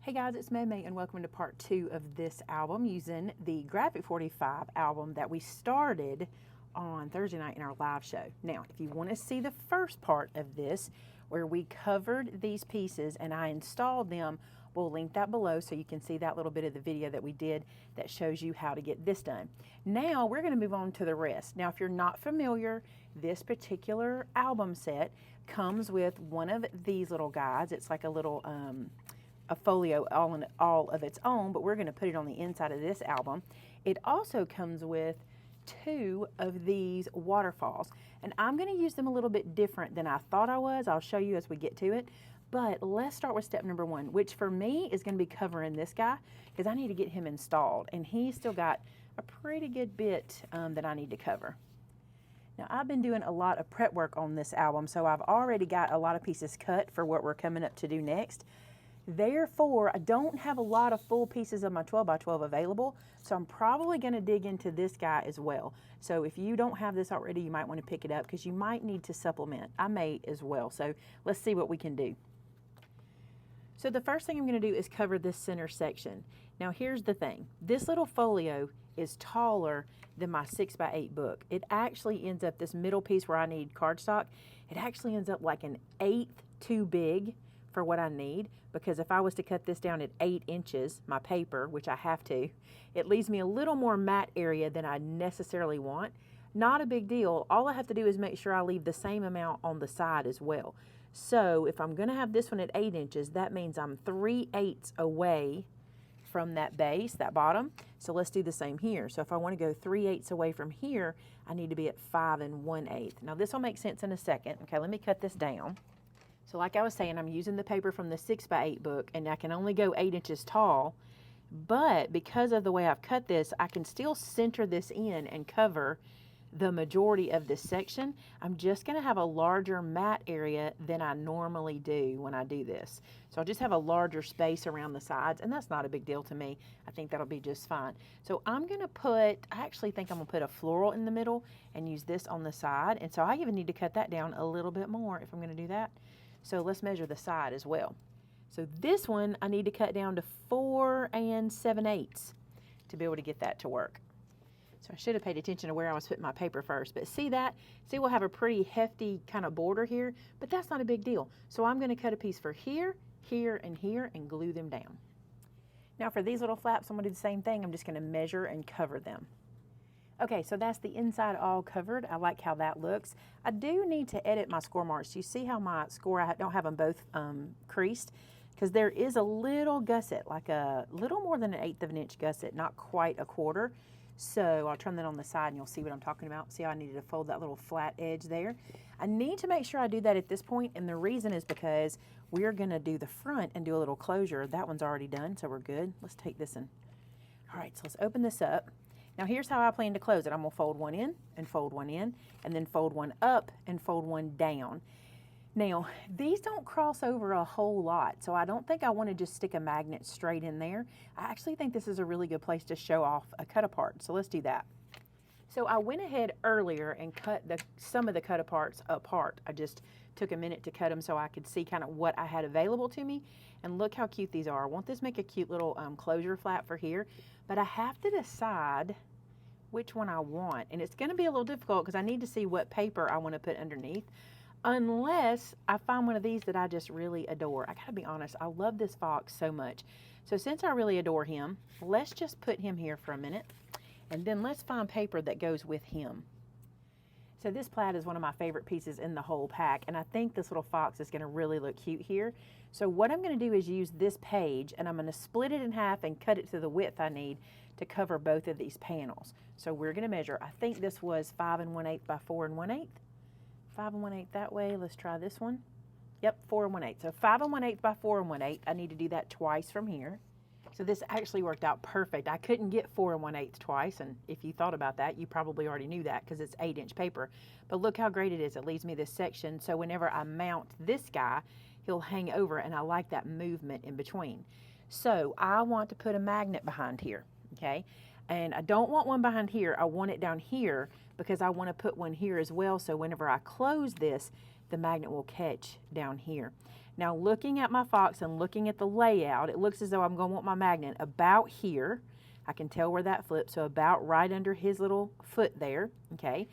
Hey guys, it's Maymay and welcome to part 2 of this album using the Graphic 45 album that we started on Thursday night in our live show. Now, if you want to see the first part of this where we covered these pieces and I installed them, we'll link that below so you can see that little bit of the video that we did that shows you how to get this done. Now we're going to move on to the rest. Now, if you're not familiar, this particular album set comes with one of these little guides. It's like a little a folio all of its own, but we're going to put it on the inside of this album. It also comes with 2 of these waterfalls, and I'm going to use them a little bit different than I thought I was. I'll show you as we get to it, but let's start with step number 1, which for me is going to be covering this guy because I need to get him installed, and he's still got a pretty good bit that I need to cover. Now, I've been doing a lot of prep work on this album, so I've already got a lot of pieces cut for what we're coming up to do next. Therefore, I don't have a lot of full pieces of my 12 by 12 available, so I'm probably going to dig into this guy as well. So if you don't have this already, you might want to pick it up because you might need to supplement. I may as well, so let's see what we can do. So the first thing I'm going to do is cover this center section. Now here's the thing. This little folio is taller than my 6 by 8 book. It actually ends up, this middle piece where I need cardstock, it actually ends up like an 1/8 too big for what I need, because if I was to cut this down at 8 inches, my paper, which I have to, it leaves me a little more matte area than I necessarily want. Not a big deal. All I have to do is make sure I leave the same amount on the side as well. So if I'm going to have this one at 8 inches, that means I'm 3/8 away from that base, that bottom. So let's do the same here. So if I want to go 3/8 away from here, I need to be at 5 1/8. Now this will make sense in a second. Okay, let me cut this down. So like I was saying, I'm using the paper from the 6 by 8 book, and I can only go 8 inches tall, but because of the way I've cut this, I can still center this in and cover the majority of this section. I'm just going to have a larger mat area than I normally do when I do this. So I'll just have a larger space around the sides, and that's not a big deal to me. I think that'll be just fine. So I'm going to I actually think I'm going to put a floral in the middle and use this on the side, and so I even need to cut that down a little bit more if I'm going to do that. So let's measure the side as well. So this one I need to cut down to 4 7/8 to be able to get that to work. So I should have paid attention to where I was putting my paper first, but see that? See, we'll have a pretty hefty kind of border here, but that's not a big deal. So I'm going to cut a piece for here, here, and here and glue them down. Now for these little flaps, I'm going to do the same thing. I'm just going to measure and cover them. Okay, so that's the inside all covered. I like how that looks. I do need to edit my score marks. You see how my score, I don't have them both creased, because there is a little gusset, like a little more than 1/8 of an inch gusset, not quite a quarter. So I'll turn that on the side and you'll see what I'm talking about. See how I needed to fold that little flat edge there? I need to make sure I do that at this point, and the reason is because we're going to do the front and do a little closure. That one's already done, so we're good. Let's take this in. All right, so let's open this up. Now here's how I plan to close it. I'm going to fold one in, and fold one in, and then fold one up, and fold one down. Now, these don't cross over a whole lot, so I don't think I want to just stick a magnet straight in there. I actually think this is a really good place to show off a cut apart, so let's do that. So I went ahead earlier and cut some of the cut aparts apart. I just took a minute to cut them so I could see kind of what I had available to me. And look how cute these are. I want this to make a cute little closure flap for here, but I have to decide which one I want. And it's going to be a little difficult because I need to see what paper I want to put underneath, unless I find one of these that I just really adore. I gotta be honest, I love this fox so much. So since I really adore him, let's just put him here for a minute, and then let's find paper that goes with him. So this plaid is one of my favorite pieces in the whole pack, and I think this little fox is going to really look cute here. So what I'm going to do is use this page, and I'm going to split it in half and cut it to the width I need to cover both of these panels. So we're going to measure, I think this was 5 1/8 by 4 1/8. 5 1/8 that way. Let's try this one. Yep, 4 1/8. So 5 1/8 by 4 1/8. I need to do that twice from here. So this actually worked out perfect. I couldn't get 4 1/8 twice, and if you thought about that, you probably already knew that because it's 8-inch paper. But look how great it is. It leaves me this section, so whenever I mount this guy, he'll hang over, and I like that movement in between. So I want to put a magnet behind here, okay? And I don't want one behind here. I want it down here because I want to put one here as well, so whenever I close this, the magnet will catch down here. Now looking at my fox and looking at the layout, it looks as though I'm going to want my magnet about here. I can tell where that flips, so about right under his little foot there, okay?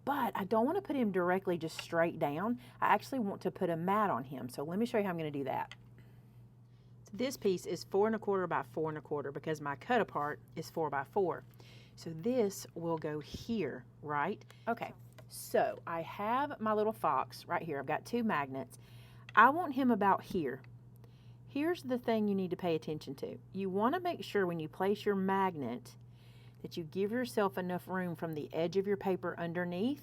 But I don't want to put him directly just straight down. I actually want to put a mat on him, so let me show you how I'm going to do that. So this piece is 4 1/4 by 4 1/4 because my cut apart is 4 by 4. So this will go here, right? Okay, so I have my little fox right here. I've got 2 magnets. I want him about here. Here's the thing you need to pay attention to. You want to make sure when you place your magnet that you give yourself enough room from the edge of your paper underneath,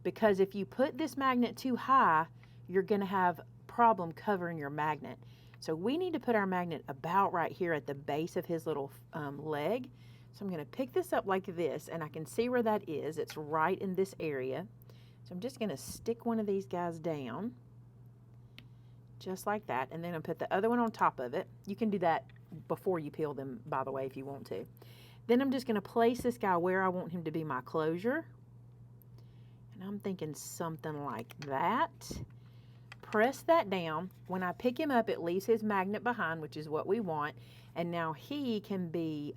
because if you put this magnet too high, you're going to have a problem covering your magnet. So we need to put our magnet about right here at the base of his little leg. So I'm going to pick this up like this, and I can see where that is. It's right in this area. So I'm just going to stick one of these guys down, just like that, and then I'll put the other one on top of it. You can do that before you peel them, by the way, if you want to. Then I'm just going to place this guy where I want him to be my closure. And I'm thinking something like that. Press that down. When I pick him up, it leaves his magnet behind, which is what we want. And now he can be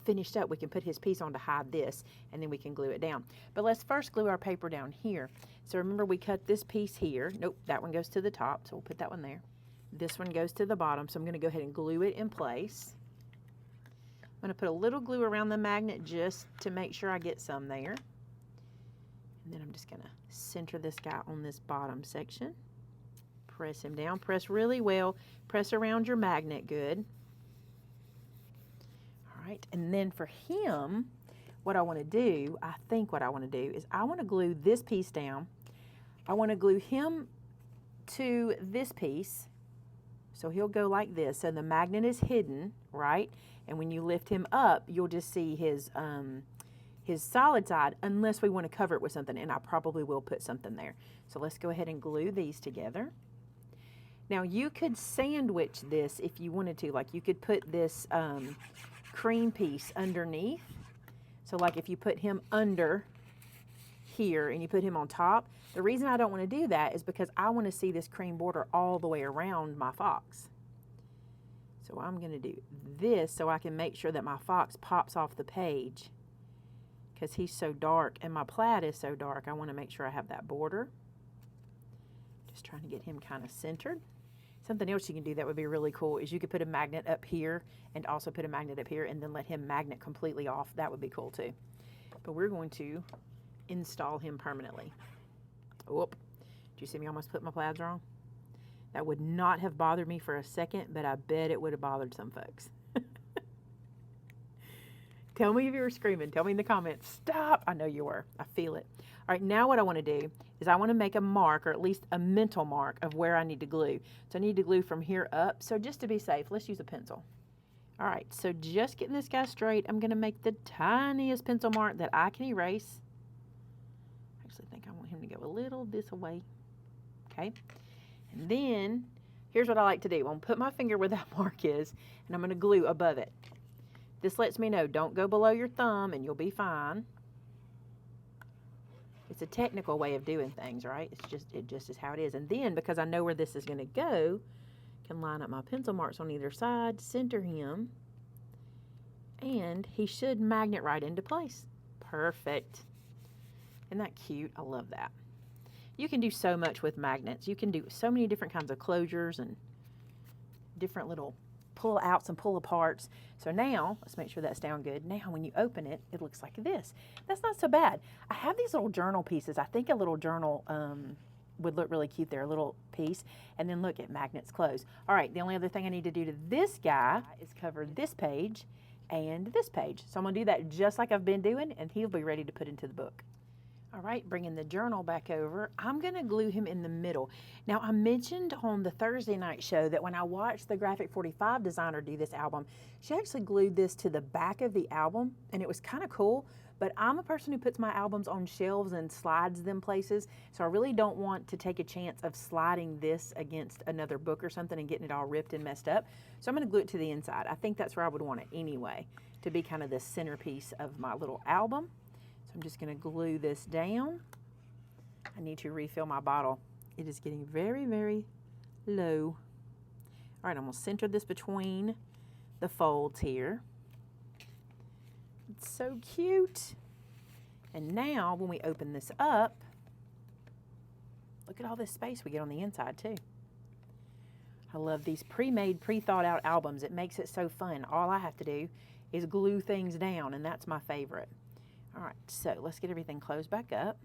finished up. We can put his piece on to hide this, and then we can glue it down. But let's first glue our paper down here. So remember, we cut this piece here. Nope, that one goes to the top, so we'll put that one there. This one goes to the bottom, so I'm going to go ahead and glue it in place. I'm going to put a little glue around the magnet just to make sure I get some there. And then I'm just going to center this guy on this bottom section. Press him down. Press really well. Press around your magnet good. All right, and then for him, what I want to do, I think what I want to do is I want to glue this piece down. I want to glue him to this piece. So he'll go like this. So the magnet is hidden, right? And when you lift him up, you'll just see his solid side, unless we want to cover it with something, and I probably will put something there. So let's go ahead and glue these together. Now you could sandwich this if you wanted to. Like you could put this cream piece underneath. So like if you put him under here and you put him on top, the reason I don't want to do that is because I want to see this cream border all the way around my fox. So I'm going to do this so I can make sure that my fox pops off the page, because he's so dark and my plaid is so dark. I want to make sure I have that border. Just trying to get him kind of centered. Something else you can do that would be really cool is you could put a magnet up here and also put a magnet up here and then let him magnet completely off. That would be cool too. But we're going to install him permanently. Whoop. Did you see me almost put my plaids wrong? That would not have bothered me for a second, but I bet it would have bothered some folks. Tell me if you were screaming. Tell me in the comments. Stop. I know you were. I feel it. All right, now what I want to do is I want to make a mark, or at least a mental mark, of where I need to glue. So I need to glue from here up. So just to be safe, let's use a pencil. All right, so just getting this guy straight, I'm going to make the tiniest pencil mark that I can erase. I actually think I want him to go a little this way. Okay. And then here's what I like to do. I'm going to put my finger where that mark is, and I'm going to glue above it. This lets me know don't go below your thumb and you'll be fine. It's a technical way of doing things, right? It just is how it is. And then because I know where this is going to go, I can line up my pencil marks on either side, center him, and he should magnet right into place. Perfect. Isn't that cute? I love that. You can do so much with magnets. You can do so many different kinds of closures and different little pull outs and pull aparts. So now, let's make sure that's down good. Now when you open it, it looks like this. That's not so bad. I have these little journal pieces. I think a little journal would look really cute there, a little piece. And then look, at magnets closed. All right, the only other thing I need to do to this guy is cover this page and this page. So I'm gonna do that just like I've been doing, and he'll be ready to put into the book. All right, bringing the journal back over, I'm going to glue him in the middle. Now, I mentioned on the Thursday night show that when I watched the Graphic 45 designer do this album, she actually glued this to the back of the album, and it was kind of cool, but I'm a person who puts my albums on shelves and slides them places, so I really don't want to take a chance of sliding this against another book or something and getting it all ripped and messed up. So I'm going to glue it to the inside. I think that's where I would want it anyway, to be kind of the centerpiece of my little album. So I'm just going to glue this down. I need to refill my bottle. It is getting very, very low. All right, I'm gonna center this between the folds here. It's so cute. And now when we open this up, look at all this space we get on the inside too. I love these pre-made, pre-thought out albums. It makes it so fun. All I have to do is glue things down, and that's my favorite. All right, so let's get everything closed back up,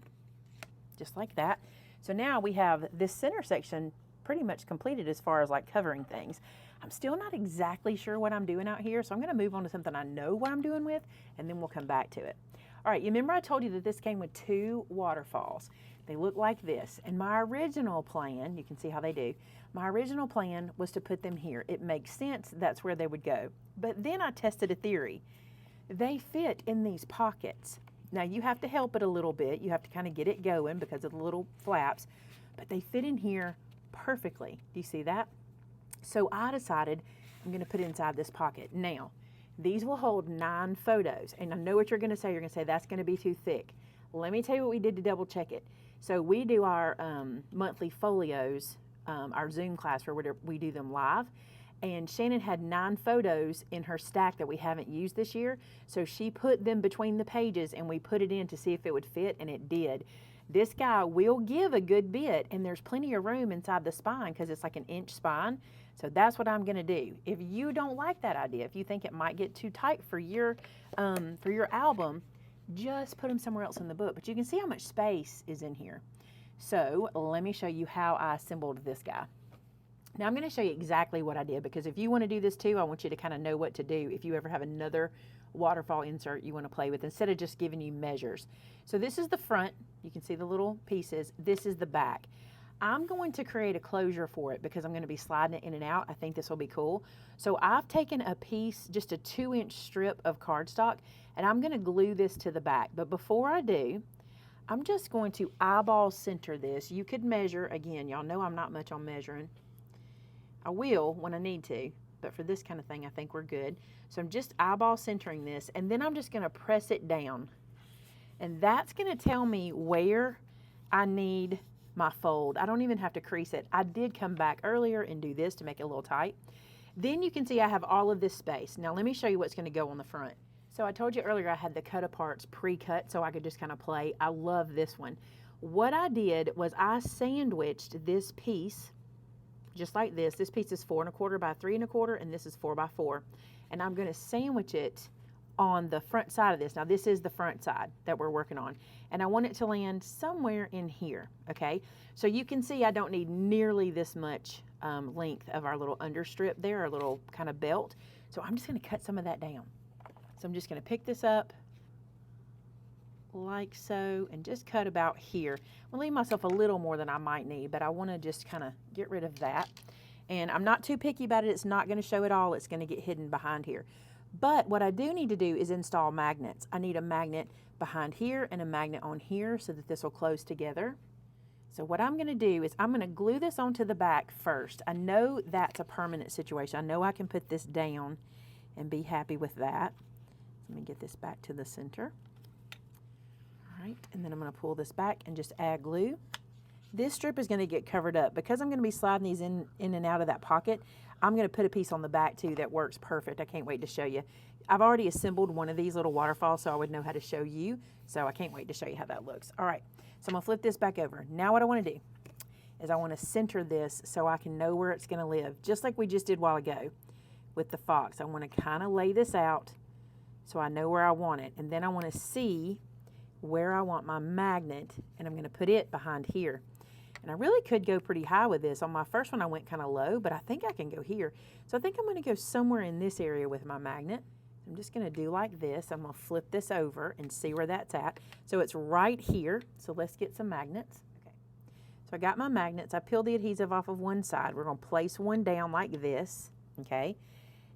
just like that. So now we have this center section pretty much completed as far as like covering things. I'm still not exactly sure what I'm doing out here, so I'm gonna move on to something I know what I'm doing with, and then we'll come back to it. All right, you remember I told you that this came with 2 waterfalls. They look like this, and my original plan, you can see how they do, my original plan was to put them here. It makes sense, that's where they would go. But then I tested a theory. They fit in these pockets. Now you have to help it a little bit. You have to kind of get it going because of the little flaps, but they fit in here perfectly. Do you see that? So I decided I'm gonna put it inside this pocket. Now, these will hold 9 photos, and I know what you're gonna say. You're gonna say that's gonna be too thick. Let me tell you what we did to double check it. So we do our monthly folios, our Zoom class where we do them live, and Shannon had 9 photos in her stack that we haven't used this year, so she put them between the pages and we put it in to see if it would fit, and it did. This guy will give a good bit, and there's plenty of room inside the spine because it's like an inch spine. So that's what I'm gonna do. If you don't like that idea, if you think it might get too tight for your album, just put them somewhere else in the book. But you can see how much space is in here. So let me show you how I assembled this guy. Now I'm gonna show you exactly what I did, because if you wanna do this too, I want you to kind of know what to do if you ever have another waterfall insert you wanna play with, instead of just giving you measures. So this is the front. You can see the little pieces. This is the back. I'm going to create a closure for it because I'm going to be sliding it in and out. I think this will be cool. So I've taken a piece, just a 2-inch strip of cardstock, and I'm going to glue this to the back. But before I do, I'm just going to eyeball center this. You could measure. Again, y'all know I'm not much on measuring. I will when I need to, but for this kind of thing, I think we're good. So I'm just eyeball centering this, and then I'm just going to press it down. And that's going to tell me where I need my fold. I don't even have to crease it. I did come back earlier and do this to make it a little tight. Then you can see I have all of this space. Now let me show you what's going to go on the front. So I told you earlier I had the cut aparts pre-cut so I could just kind of play. I love this one. What I did was I sandwiched this piece just like this. This piece is 4 1/4 by 3 1/4, and this is 4 by 4. And I'm going to sandwich it on the front side of this. Now this is the front side that we're working on, and I want it to land somewhere in here, okay? So you can see I don't need nearly this much length of our little understrip there, our little kind of belt. So I'm just gonna cut some of that down. So I'm just gonna pick this up like so and just cut about here. I'm gonna leave myself a little more than I might need, but I wanna just kind of get rid of that. And I'm not too picky about it. It's not gonna show it all. It's gonna get hidden behind here. But what I do need to do is install magnets. I need a magnet behind here and a magnet on here so that this will close together. So what I'm going to do is I'm going to glue this onto the back first. I know that's a permanent situation. I know I can put this down and be happy with that. Let me get this back to the center. All right, and then I'm going to pull this back and just add glue. This strip is going to get covered up. Because I'm going to be sliding these in and out of that pocket, I'm going to put a piece on the back too that works perfect. I can't wait to show you. I've already assembled one of these little waterfalls so I would know how to show you. So I can't wait to show you how that looks. All right, so I'm going to flip this back over. Now what I want to do is I want to center this so I can know where it's going to live, just like we just did a while ago with the fox. I want to kind of lay this out so I know where I want it. And then I want to see where I want my magnet, and I'm going to put it behind here. And I really could go pretty high with this. On my first one, I went kind of low, but I think I can go here. So I think I'm going to go somewhere in this area with my magnet. I'm just going to do like this. I'm going to flip this over and see where that's at. So it's right here. So let's get some magnets. Okay. So I got my magnets. I peeled the adhesive off of one side. We're going to place one down like this. Okay.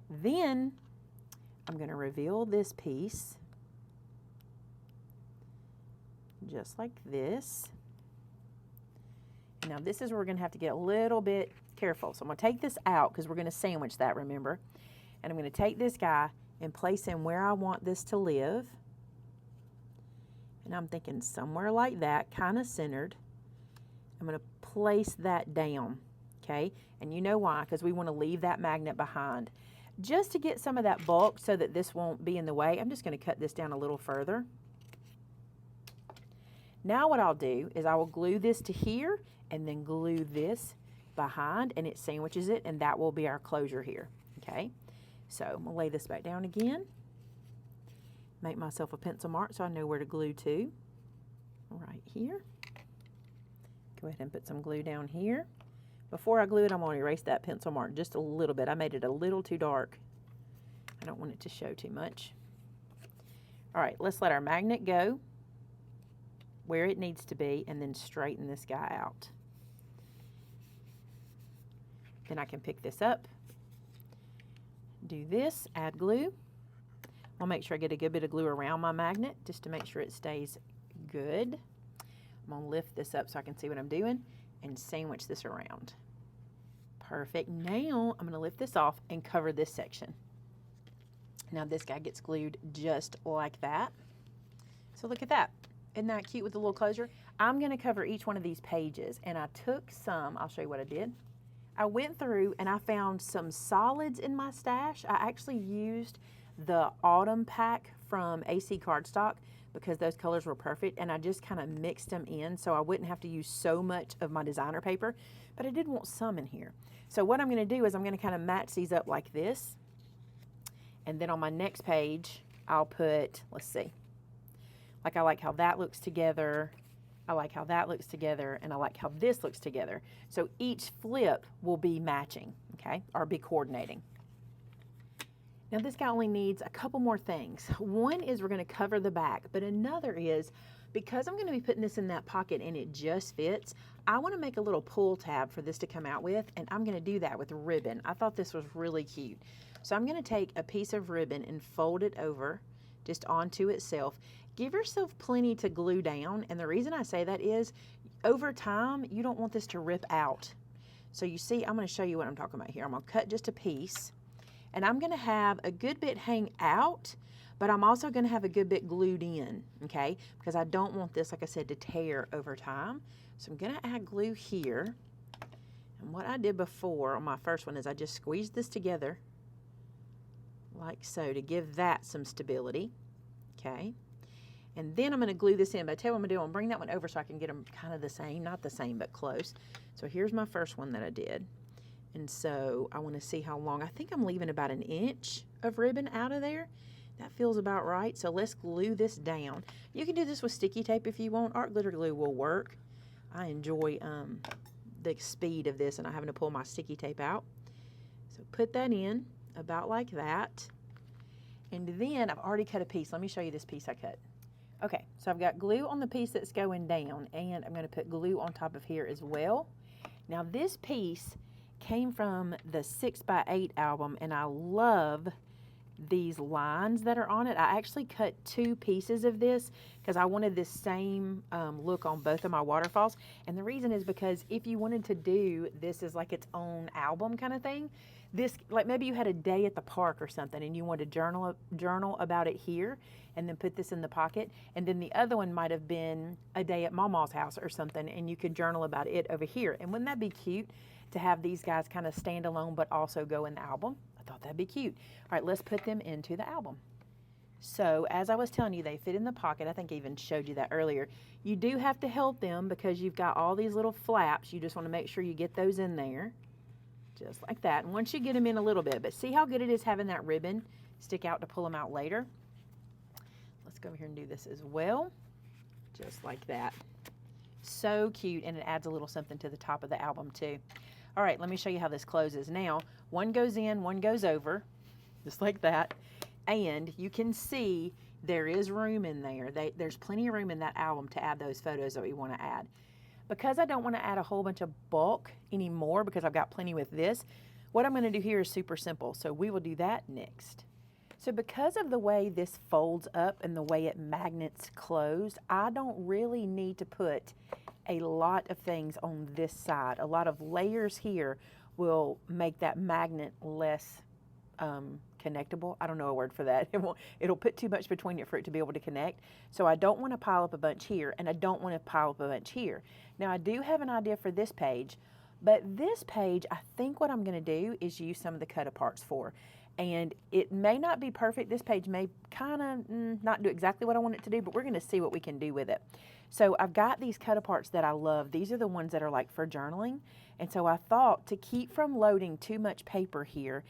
Then I'm going to reveal this piece just like this. Now this is where we're going to have to get a little bit careful. So I'm going to take this out because we're going to sandwich that, remember? And I'm going to take this guy and place him where I want this to live. And I'm thinking somewhere like that, kind of centered. I'm going to place that down. okay? And you know why, because we want to leave that magnet behind. Just to get some of that bulk so that this won't be in the way, I'm just going to cut this down a little further. Now what I'll do is I will glue this to here and then glue this behind, and it sandwiches it, and that will be our closure here, okay? So I'm going to lay this back down again, make myself a pencil mark so I know where to glue to, right here. Go ahead and put some glue down here. Before I glue it, I'm going to erase that pencil mark just a little bit. I made it a little too dark. I don't want it to show too much. All right, let's let our magnet go where it needs to be and then straighten this guy out. Then I can pick this up, do this, add glue. I'll make sure I get a good bit of glue around my magnet just to make sure it stays good. I'm going to lift this up so I can see what I'm doing and sandwich this around. Perfect. Now I'm going to lift this off and cover this section. Now this guy gets glued just like that. So look at that. Isn't that cute with the little closure? I'm going to cover each one of these pages, and I took some, I'll show you what I did. I went through and I found some solids in my stash. I actually used the autumn pack from AC Cardstock because those colors were perfect, and I just kind of mixed them in so I wouldn't have to use so much of my designer paper, but I did want some in here. So what I'm going to do is I'm going to kind of match these up like this, and then on my next page I'll put, let's see, like I like how that looks together, I like how that looks together, and I like how this looks together. So each flip will be matching, okay, or be coordinating. Now this guy only needs a couple more things. One is we're going to cover the back, but another is because I'm going to be putting this in that pocket and it just fits, I want to make a little pull tab for this to come out with, and I'm going to do that with ribbon. I thought this was really cute. So I'm going to take a piece of ribbon and fold it over just onto itself. Give yourself plenty to glue down, and the reason I say that is over time you don't want this to rip out. So you see, I'm going to show you what I'm talking about here. I'm going to cut just a piece, and I'm going to have a good bit hang out, but I'm also going to have a good bit glued in, okay, because I don't want this, like I said, to tear over time. So I'm going to add glue here, and what I did before on my first one is I just squeezed this together like so to give that some stability, okay. And then I'm going to glue this in. But I tell you what I'm going to do, I'm going to bring that one over so I can get them kind of the same, not the same, but close. So here's my first one that I did. And so I want to see how long. I think I'm leaving about 1 inch of ribbon out of there. That feels about right. So let's glue this down. You can do this with sticky tape if you want. Art glitter glue will work. I enjoy the speed of this and not having to pull my sticky tape out. So put that in about like that. And then I've already cut a piece. Let me show you this piece I cut. Okay, so I've got glue on the piece that's going down, and I'm going to put glue on top of here as well. Now this piece came from the 6x8 album, and I love these lines that are on it. I actually cut 2 pieces of this because I wanted this same look on both of my waterfalls. And the reason is because if you wanted to do this as like its own album kind of thing, this, like maybe you had a day at the park or something and you wanted to journal about it here and then put this in the pocket, and then the other one might have been a day at Mama's house or something and you could journal about it over here. And wouldn't that be cute to have these guys kind of stand alone but also go in the album? I thought that'd be cute. All right, let's put them into the album. So as I was telling you, they fit in the pocket. I think I even showed you that earlier. You do have to help them because you've got all these little flaps. You just want to make sure you get those in there, just like that. And once you get them in a little bit, but see how good it is having that ribbon stick out to pull them out later? Let's go over here and do this as well, just like that. So cute, and it adds a little something to the top of the album too. All right, let me show you how this closes. Now, one goes in, one goes over, just like that. And you can see there is room in there. There's plenty of room in that album to add those photos that we want to add. Because I don't want to add a whole bunch of bulk anymore because I've got plenty with this, what I'm going to do here is super simple. So we will do that next. So because of the way this folds up and the way it magnets closed, I don't really need to put a lot of things on this side. A lot of layers here will make that magnet less connectable. I don't know a word for that. It'll put too much between it for it to be able to connect. So I don't want to pile up a bunch here, and I don't want to pile up a bunch here. Now I do have an idea for this page, But this page, I think what I'm going to do is use some of the cut aparts for. And it may not be perfect. This page may kind of not do exactly what I want it to do, but we're going to see what we can do with it. So I've got these cut aparts that I love. These are the ones that are like for journaling. And so I thought, to keep from loading too much paper here,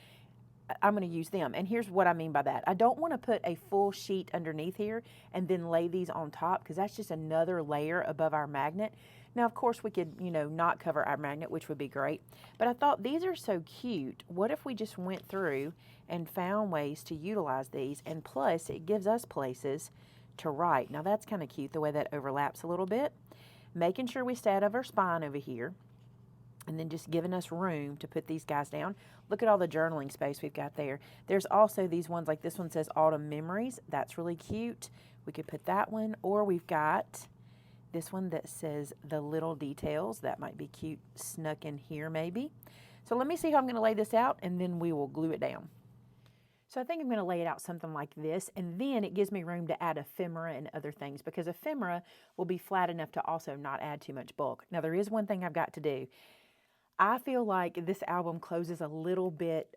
I'm going to use them. And here's what I mean by that. I don't want to put a full sheet underneath here and then lay these on top, because that's just another layer above our magnet. Now, of course, we could, not cover our magnet, which would be great. But I thought these are so cute. What if we just went through and found ways to utilize these? And plus, it gives us places to write. Now, that's kind of cute, the way that overlaps a little bit. Making sure we stay out of our spine over here. And then just giving us room to put these guys down. Look at all the journaling space we've got there. There's also these ones, like this one says Autumn Memories. That's really cute. We could put that one. Or we've got this one that says The Little Details. That might be cute, snuck in here maybe. So let me see how I'm going to lay this out, and then we will glue it down. So I think I'm going to lay it out something like this, and then it gives me room to add ephemera and other things, because ephemera will be flat enough to also not add too much bulk. Now, there is one thing I've got to do. I feel like this album closes a little bit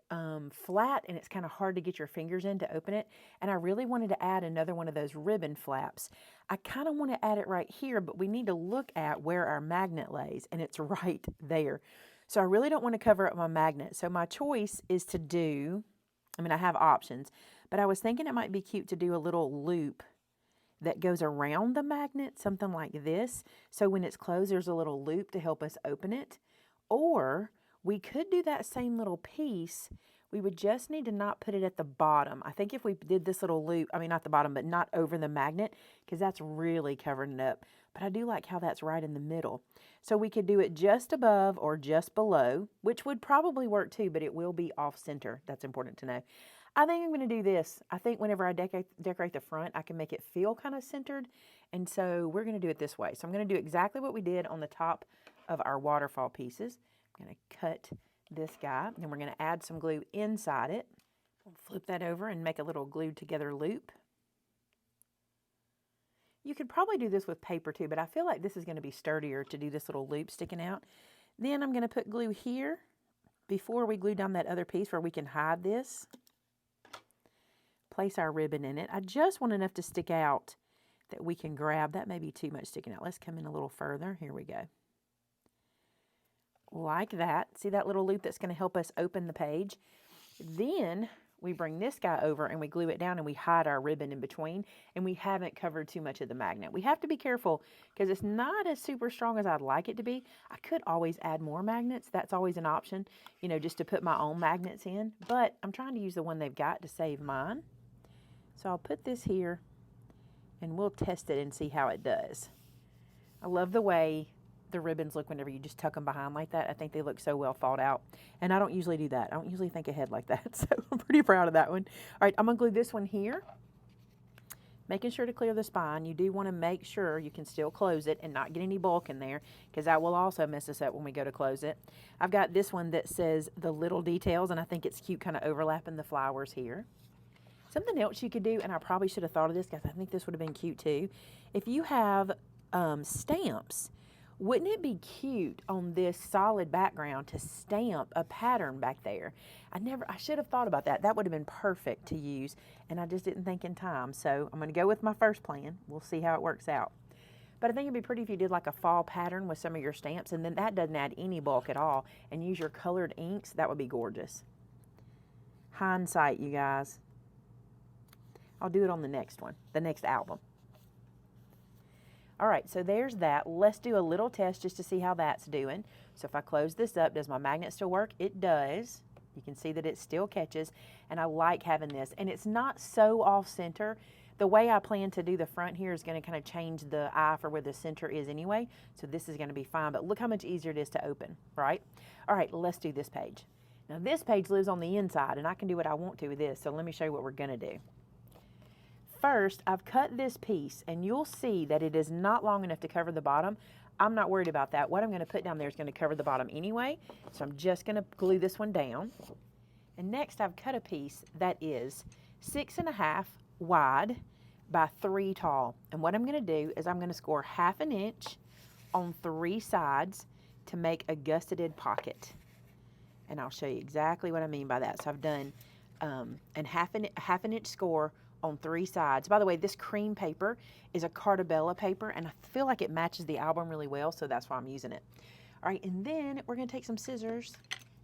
flat, and it's kind of hard to get your fingers in to open it. And I really wanted to add another one of those ribbon flaps. I kind of want to add it right here, but we need to look at where our magnet lays, and it's right there. So I really don't want to cover up my magnet. So my choice is to do, I have options, but I was thinking it might be cute to do a little loop that goes around the magnet, something like this. So when it's closed, there's a little loop to help us open it. Or we could do that same little piece. We would just need to not put it at the bottom. I think if we did this little loop, not the bottom, but not over the magnet, because that's really covering it up. But I do like how that's right in the middle. So we could do it just above or just below, which would probably work too, but it will be off center. That's important to know. I think I'm going to do this. I think whenever I decorate the front, I can make it feel kind of centered. And so we're going to do it this way. So I'm going to do exactly what we did on the top of our waterfall pieces. I'm going to cut this guy, and we're going to add some glue inside it. We'll flip that over and make a little glued together loop. You could probably do this with paper too, but I feel like this is going to be sturdier to do this little loop sticking out. Then I'm going to put glue here before we glue down that other piece where we can hide this. Place our ribbon in it. I just want enough to stick out that we can grab. That may be too much sticking out. Let's come in a little further. Here we go. Like that. See that little loop that's going to help us open the page? Then we bring this guy over and we glue it down and we hide our ribbon in between, and we haven't covered too much of the magnet. We have to be careful because it's not as super strong as I'd like it to be. I could always add more magnets. That's always an option, just to put my own magnets in, but I'm trying to use the one they've got to save mine. So I'll put this here and we'll test it and see how it does. I love the way the ribbons look whenever you just tuck them behind like that. I think they look so well thought out. And I don't usually do that. I don't usually think ahead like that. So I'm pretty proud of that one. All right, I'm going to glue this one here. Making sure to clear the spine. You do want to make sure you can still close it and not get any bulk in there, because that will also mess us up when we go to close it. I've got this one that says The Little Details, and I think it's cute kind of overlapping the flowers here. Something else you could do, and I probably should have thought of this because I think this would have been cute too. If you have stamps, wouldn't it be cute on this solid background to stamp a pattern back there? I should have thought about that. That would have been perfect to use, and I just didn't think in time. So I'm going to go with my first plan. We'll see how it works out. But I think it'd be pretty if you did like a fall pattern with some of your stamps, and then that doesn't add any bulk at all, and use your colored inks. That would be gorgeous. Hindsight, you guys. I'll do it on the next one, the next album. All right, so there's that. Let's do a little test just to see how that's doing. So if I close this up, does my magnet still work? It does. You can see that it still catches, and I like having this. And it's not so off-center. The way I plan to do the front here is going to kind of change the eye for where the center is anyway, so this is going to be fine. But look how much easier it is to open, right? All right, let's do this page. Now, this page lives on the inside, and I can do what I want to with this, so let me show you what we're going to do. First, I've cut this piece, and you'll see that it is not long enough to cover the bottom. I'm not worried about that. What I'm going to put down there is going to cover the bottom anyway, so I'm just going to glue this one down. And next, I've cut a piece that is 6.5 wide by 3 tall. And what I'm going to do is I'm going to score 1/2 inch on 3 sides, to make a gusseted pocket. And I'll show you exactly what I mean by that. So I've done a half an inch score on 3 sides. By the way, this cream paper is a Cartabella paper, and I feel like it matches the album really well, so that's why I'm using it. All right, and then we're gonna take some scissors,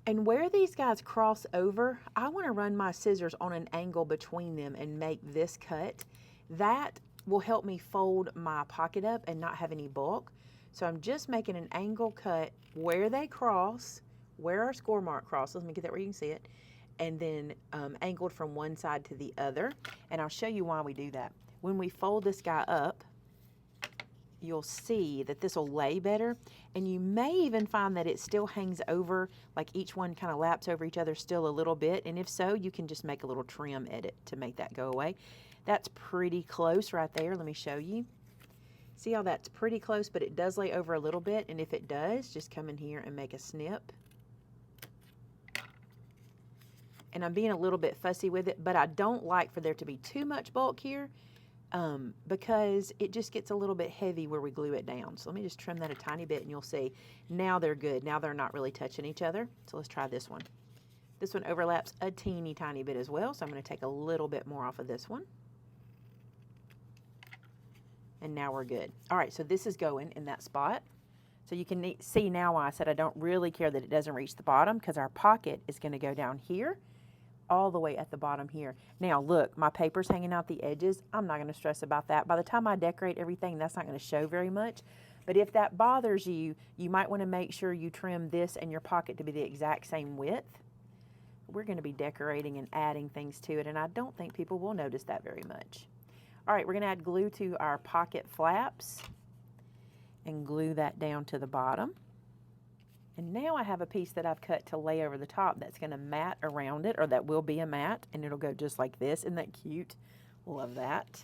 and where these guys cross over, I wanna run my scissors on an angle between them and make this cut. That will help me fold my pocket up and not have any bulk. So I'm just making an angle cut where they cross, where our score mark crosses. Let me get that where you can see it. And then angled from one side to the other. And I'll show you why we do that. When we fold this guy up, you'll see that this will lay better. And you may even find that it still hangs over, like each one kind of laps over each other still a little bit. And if so, you can just make a little trim edit to make that go away. That's pretty close right there. Let me show you. See how that's pretty close, but it does lay over a little bit. And if it does, just come in here and make a snip. And I'm being a little bit fussy with it, but I don't like for there to be too much bulk here because it just gets a little bit heavy where we glue it down. So let me just trim that a tiny bit and you'll see now they're good. Now they're not really touching each other. So let's try this one. This one overlaps a teeny tiny bit as well. So I'm going to take a little bit more off of this one. And now we're good. All right, so this is going in that spot. So you can see now why I said I don't really care that it doesn't reach the bottom, because our pocket is going to go down here all the way at the bottom here. Now look, my paper's hanging out the edges. I'm not going to stress about that. By the time I decorate everything, that's not going to show very much. But if that bothers you, you might want to make sure you trim this and your pocket to be the exact same width. We're going to be decorating and adding things to it, and I don't think people will notice that very much. All right, we're going to add glue to our pocket flaps and glue that down to the bottom. And now I have a piece that I've cut to lay over the top that's going to mat around it, or that will be a mat, and it'll go just like this. Isn't that cute? Love that.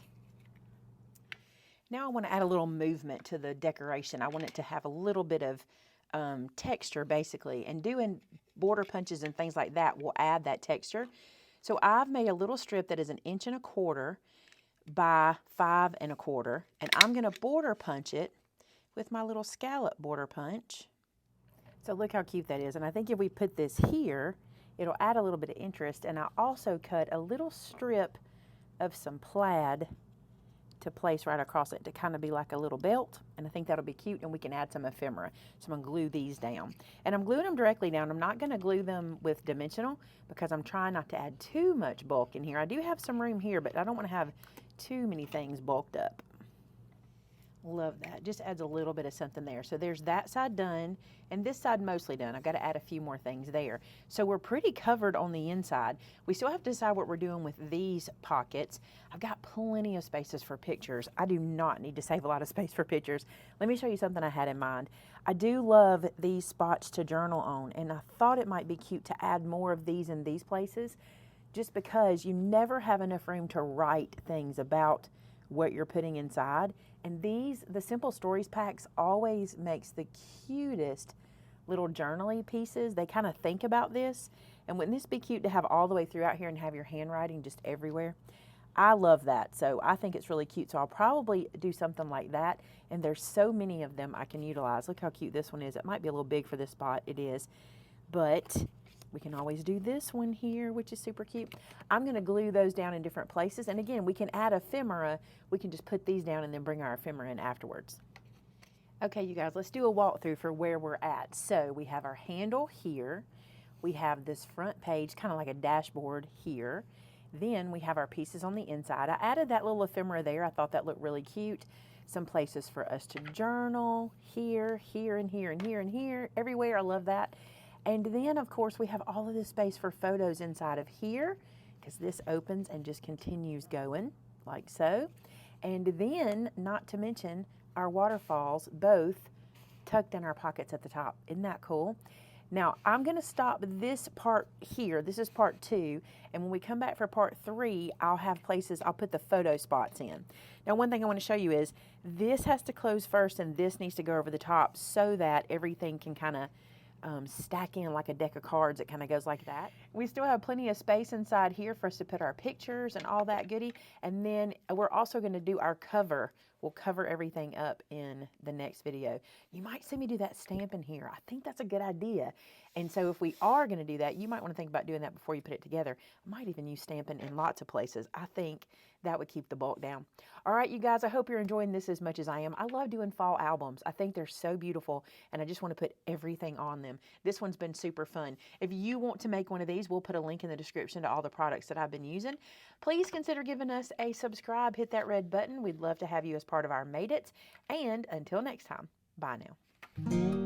Now I want to add a little movement to the decoration. I want it to have a little bit of texture, basically, and doing border punches and things like that will add that texture. So I've made a little strip that is 1 1/4 inches by 5 1/4, and I'm going to border punch it with my little scallop border punch. So look how cute that is. And I think if we put this here, it'll add a little bit of interest. And I also cut a little strip of some plaid to place right across it to kind of be like a little belt. And I think that'll be cute, and we can add some ephemera. So I'm going to glue these down. And I'm gluing them directly down. I'm not going to glue them with dimensional because I'm trying not to add too much bulk in here. I do have some room here, but I don't want to have too many things bulked up. Love that. Just adds a little bit of something there. So there's that side done, and this side mostly done. I've got to add a few more things there. So we're pretty covered on the inside. We still have to decide what we're doing with these pockets. I've got plenty of spaces for pictures. I do not need to save a lot of space for pictures. Let me show you something I had in mind. I do love these spots to journal on, and I thought it might be cute to add more of these in these places, just because you never have enough room to write things about what you're putting inside. And these, the Simple Stories packs, always makes the cutest little journaly pieces. They kind of think about this. And wouldn't this be cute to have all the way throughout here and have your handwriting just everywhere? I love that. So I think it's really cute. So I'll probably do something like that. And there's so many of them I can utilize. Look how cute this one is. It might be a little big for this spot. It is. But we can always do this one here, which is super cute. I'm going to glue those down in different places. And again, we can add ephemera. We can just put these down and then bring our ephemera in afterwards. Okay, you guys, let's do a walkthrough for where we're at. So we have our handle here. We have this front page, kind of like a dashboard here. Then we have our pieces on the inside. I added that little ephemera there. I thought that looked really cute. Some places for us to journal, here, here, and here, and here, and here, everywhere. I love that. And then, of course, we have all of this space for photos inside of here, because this opens and just continues going, like so. And then, not to mention, our waterfalls, both tucked in our pockets at the top. Isn't that cool? Now, I'm going to stop this part here. This is part 2. And when we come back for part 3, I'll have places, I'll put the photo spots in. Now, one thing I want to show you is this has to close first, and this needs to go over the top so that everything can kind of stack in like a deck of cards. It kind of goes like that. We still have plenty of space inside here for us to put our pictures and all that goodie. And then we're also going to do our cover we'll cover everything up in the next video. You might see me do that stamping here. I think that's a good idea. And so if we are going to do that, you might want to think about doing that before you put it together. I might even use stamping in lots of places. I think that would keep the bulk down. All right, you guys, I hope you're enjoying this as much as I am. I love doing fall albums. I think they're so beautiful, and I just want to put everything on them. This one's been super fun. If you want to make one of these, we'll put a link in the description to all the products that I've been using. Please consider giving us a subscribe. Hit that red button. We'd love to have you as part of our Made It. And until next time, bye now.